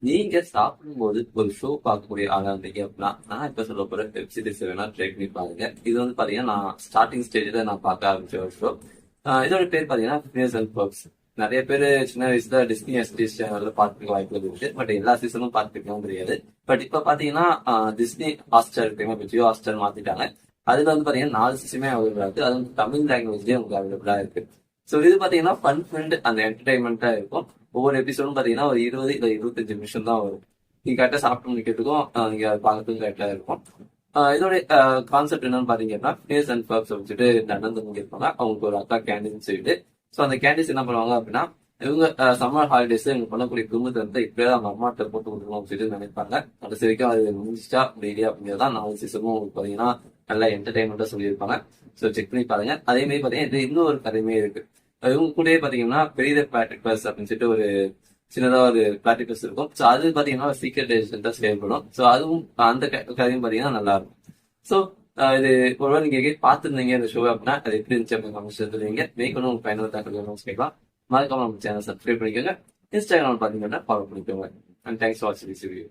நீங்க சாப்பிடும்போது ஒரு ஷோ பார்க்கக்கூடிய ஆளா இருந்தீங்க அப்படின்னா, நான் இப்ப சொல்ல போற வெப் சீரிஸ் வேணா ட்ரை பண்ணி பாருங்க. இது வந்து பாத்தீங்கன்னா, நான் ஸ்டார்டிங் ஸ்டேஜ்ல நான் பார்க்க ஆரம்பிச்ச ஒரு ஷோ. இதோட பேர் பாத்தீங்கன்னா ஃபினியஸ் அண்ட் பர்ப்ஸ். நிறைய பேர் சின்ன வயசுல டிஸ்னி எஸ்டிஎஸ் சேனல்ல பார்த்துக்க வாய்ப்பு இருக்கு. பட் எல்லா சீசனும் பார்த்துக்கலாம் தெரியாது. பட் இப்ப பாத்தீங்கன்னா டிஸ்னி ஹாட்ஸ்டார் இருக்குங்க, இப்ப ஜியோ ஹாட்ஸ்டார் மாத்திட்டாங்க. அதுல வந்து பாத்தீங்கன்னா 4 சீசனுமே அவைலபிளா இருக்கு. அது வந்து தமிழ் லாங்குவேஜ்லயே உங்களுக்கு அவைலபிளா இருக்கு. சோ இது பாத்தீங்கன்னா ஃபன் ஃபில்டு அந்த என்டர்டைன்மெண்டா இருக்கும். ஒவ்வொரு எபிசோடும் பாத்தீங்கன்னா ஒரு 20 இல்ல 25 நிமிஷம் தான் வரும். நீங்க கரெக்டா சாப்பிட்டு முடிக்கிறதுக்கும் நீங்க பார்க்கறதுக்கும் கரெக்டா இருக்கும். இதோட கான்செப்ட் என்னன்னு பாத்தீங்கன்னா ஃபேஸ் அண்ட் பர்ப்ஸ் வச்சுட்டு நடந்து இருப்பாங்க. அவங்களுக்கு ஒரு அக்கா கேண்டீன் சொல்லிட்டு. ஸோ அந்த கேண்டீன்ஸ் என்ன பண்ணுவாங்க அப்படின்னா, இவங்க சம்மர் ஹாலிடேஸ் இவங்க பண்ணக்கூடிய குடும்பத்தை இப்படியே அவங்க அம்மாட்ட போட்டு கொடுக்கணும் சொல்லிட்டு நினைப்பாங்க. கடைசி வரைக்கும் அது முடிஞ்சிட்டா டெய்லி அப்படிங்கிறதான் 4 சீசனும் உங்களுக்கு பாத்தீங்கன்னா நல்லா என்டர்டைன்மெண்டா சொல்லியிருப்பாங்க. ஸோ செக் பண்ணி பாருங்க. அதே மாதிரி பாத்தீங்கன்னா இது இன்னொரு கதையுமே இருக்கு. இவங்க கூடயே பாத்தீங்கன்னா பெரிய பிளாட்டிபஸ் அப்படின்னு சொல்லிட்டு ஒரு சின்னதா ஒரு பிளாட்டிபஸ் இருக்கும். ஸோ அது பாத்தீங்கன்னா சீக்கிரட் ஏஜென்ட்டா செயல்படும். ஸோ அதுவும் அந்த கதையும் பாத்தீங்கன்னா நல்லா இருக்கும். ஸோ இது ஒருவேளை நீங்க பார்த்துருந்தீங்க இந்த ஷோ அப்படின்னா அது எப்படி இருந்துச்சு அப்படின்னு கமெண்ட்ஸ் தெரிவிங்க. மேற்கொண்டு உங்களுக்கு பயனுள்ள தகவல் கேட்கலாம். மறக்காம நம்ம சேனல் சப்ஸ்கிரைப் பண்ணிக்கோங்க. இன்ஸ்டாகிராம் பாத்தீங்கன்னா ஃபாலோ பண்ணிக்கோங்க. அண்ட் தேங்க்ஸ் ஃபார் வாட்சிங் திஸ் வீடியோ.